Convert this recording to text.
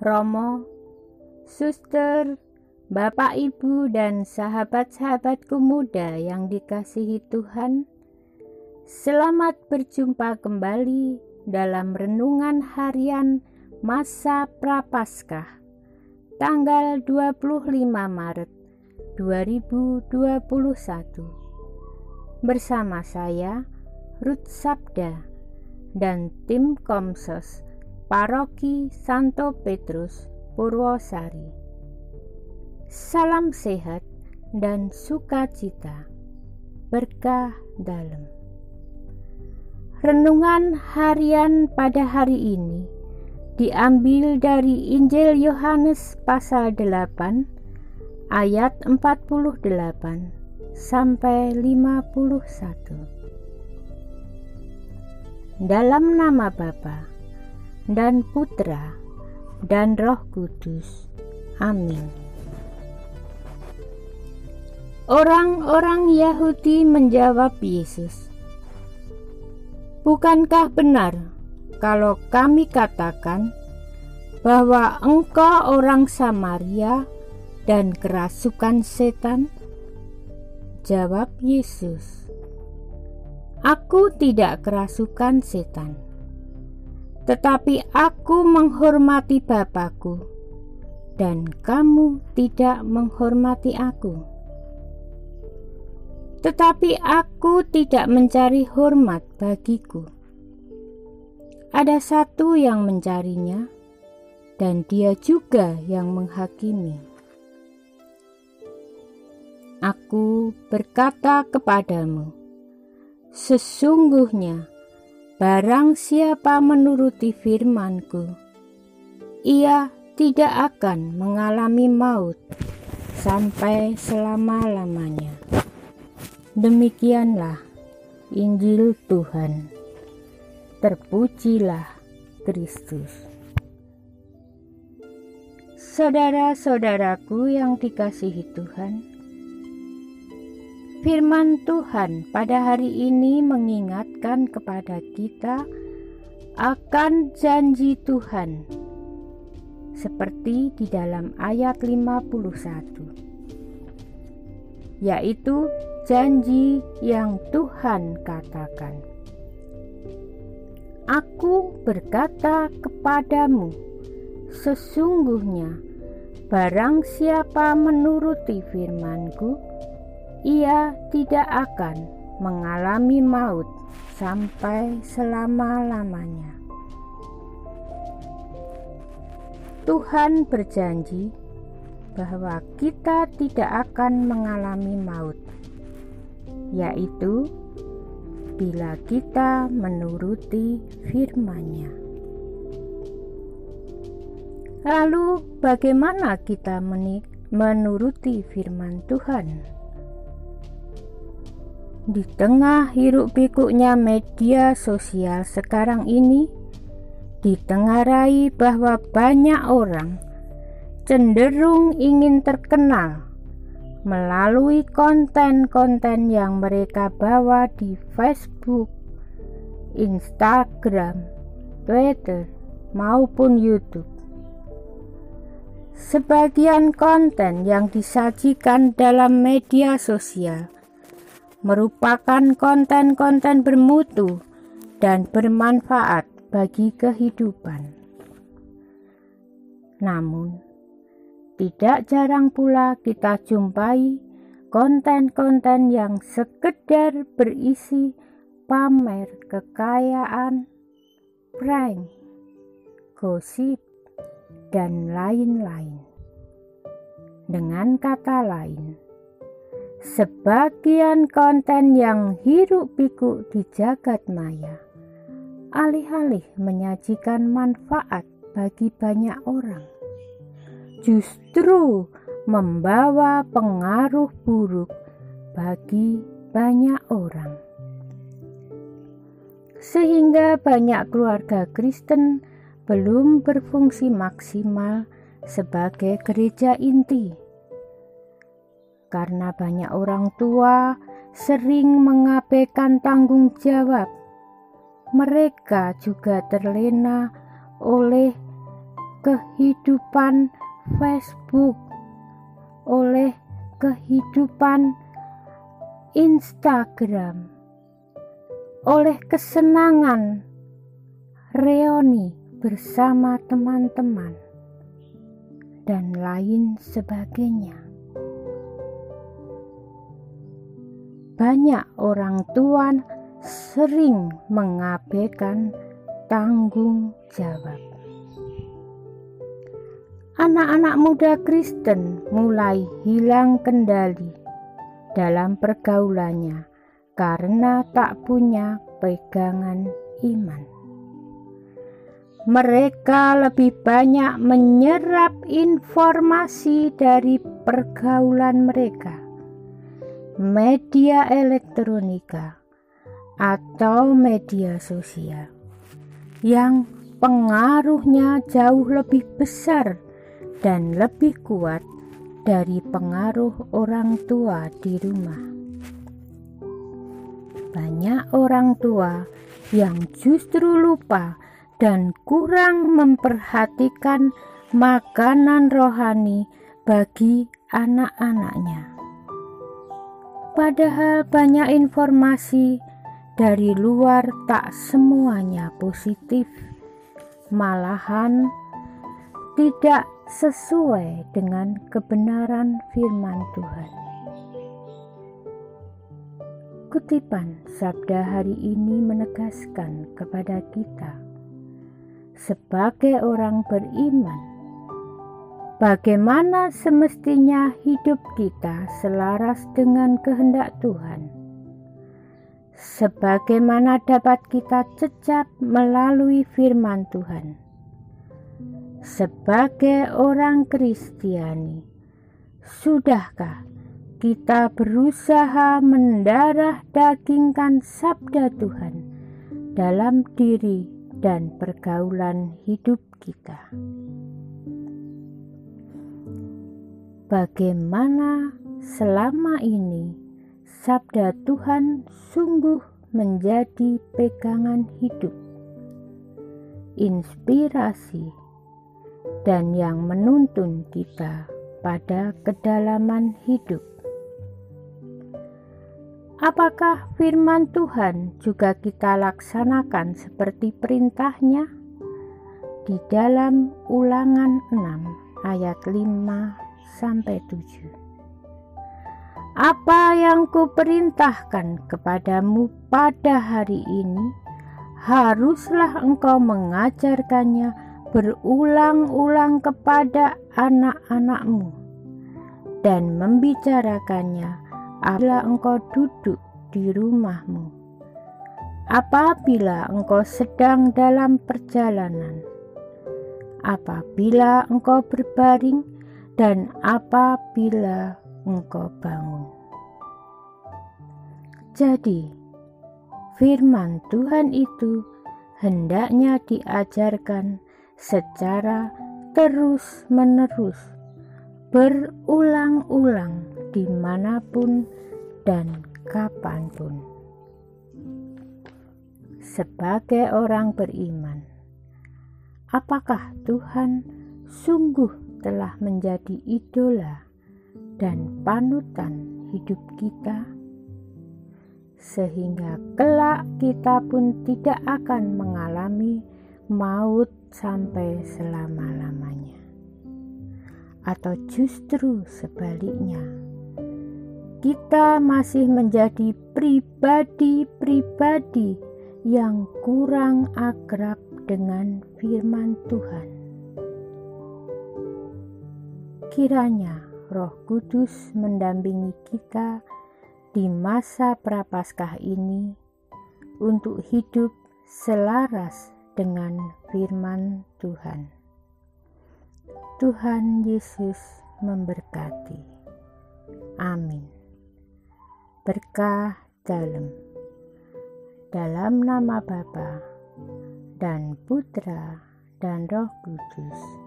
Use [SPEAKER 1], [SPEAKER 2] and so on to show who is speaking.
[SPEAKER 1] Romo, Suster, Bapak, Ibu, dan sahabat-sahabatku muda yang dikasihi Tuhan, selamat berjumpa kembali dalam renungan harian masa Prapaskah, tanggal 25 Maret 2021. Bersama saya, Ruth Sabda, dan tim Komsos Paroki Santo Petrus, Purwosari. Salam sehat dan sukacita, berkah dalam. Renungan harian pada hari ini diambil dari Injil Yohanes pasal 8 ayat 48 sampai 51. Dalam nama Bapa dan Putra dan Roh Kudus. Amin. Orang-orang Yahudi menjawab Yesus, "Bukankah benar kalau kami katakan bahwa engkau orang Samaria dan kerasukan setan?" Jawab Yesus, "Aku tidak kerasukan setan, tetapi aku menghormati Bapa-Ku, dan kamu tidak menghormati aku. Tetapi aku tidak mencari hormat bagiku. Ada satu yang mencarinya, dan dia juga yang menghakimi. Aku berkata kepadamu, sesungguhnya barang siapa menuruti firman-Ku, ia tidak akan mengalami maut sampai selama-lamanya." Demikianlah Injil Tuhan. Terpujilah Kristus. Saudara-saudaraku yang dikasihi Tuhan, firman Tuhan pada hari ini mengingatkan kepada kita akan janji Tuhan, seperti di dalam ayat 51, yaitu janji yang Tuhan katakan, "Aku berkata kepadamu, sesungguhnya barang siapa menuruti firman-Ku, ia tidak akan mengalami maut sampai selama-lamanya." Tuhan berjanji bahwa kita tidak akan mengalami maut, yaitu bila kita menuruti firman-Nya. Lalu bagaimana kita menuruti firman Tuhan? Di tengah hiruk-pikuknya media sosial sekarang ini, ditengarai bahwa banyak orang cenderung ingin terkenal melalui konten-konten yang mereka bawa di Facebook, Instagram, Twitter, maupun YouTube. Sebagian konten yang disajikan dalam media sosial merupakan konten-konten bermutu dan bermanfaat bagi kehidupan. Namun, tidak jarang pula kita jumpai konten-konten yang sekedar berisi pamer kekayaan, prank, gosip, dan lain-lain. Dengan kata lain, sebagian konten yang hiruk-pikuk di jagat maya, alih-alih menyajikan manfaat bagi banyak orang, justru membawa pengaruh buruk bagi banyak orang. Sehingga banyak keluarga Kristen belum berfungsi maksimal sebagai gereja inti. Karena banyak orang tua sering mengabaikan tanggung jawab, mereka juga terlena oleh kehidupan Facebook, oleh kehidupan Instagram, oleh kesenangan reuni bersama teman-teman, dan lain sebagainya. Banyak orang tua sering mengabaikan tanggung jawab. Anak-anak muda Kristen mulai hilang kendali dalam pergaulannya karena tak punya pegangan iman. Mereka lebih banyak menyerap informasi dari pergaulan mereka, media elektronika, atau media sosial yang pengaruhnya jauh lebih besar dan lebih kuat dari pengaruh orang tua di rumah. Banyak orang tua yang justru lupa dan kurang memperhatikan makanan rohani bagi anak-anaknya. Padahal banyak informasi dari luar tak semuanya positif, malahan tidak sesuai dengan kebenaran firman Tuhan. Kutipan sabda hari ini menegaskan kepada kita, sebagai orang beriman, bagaimana semestinya hidup kita selaras dengan kehendak Tuhan? Sebagaimana dapat kita cecap melalui firman Tuhan? Sebagai orang Kristiani, sudahkah kita berusaha mendarah dagingkan sabda Tuhan dalam diri dan pergaulan hidup kita? Bagaimana selama ini sabda Tuhan sungguh menjadi pegangan hidup, inspirasi, dan yang menuntun kita pada kedalaman hidup? Apakah firman Tuhan juga kita laksanakan seperti perintahnya? Di dalam Ulangan 6 ayat 5-7. Apa yang kuperintahkan kepadamu pada hari ini, haruslah engkau mengajarkannya berulang-ulang kepada anak-anakmu dan membicarakannya apabila engkau duduk di rumahmu, apabila engkau sedang dalam perjalanan, apabila engkau berbaring, dan apabila engkau bangun. Jadi, firman Tuhan itu hendaknya diajarkan secara terus-menerus, berulang-ulang dimanapun dan kapanpun. Sebagai orang beriman, apakah Tuhan sungguh telah menjadi idola dan panutan hidup kita, sehingga kelak kita pun tidak akan mengalami maut sampai selama-lamanya? Atau justru sebaliknya, kita masih menjadi pribadi-pribadi yang kurang akrab dengan firman Tuhan? Kiranya Roh Kudus mendampingi kita di masa Prapaskah ini untuk hidup selaras dengan firman Tuhan. Tuhan Yesus memberkati. Amin. Berkah dalam nama Bapa dan Putra dan Roh Kudus.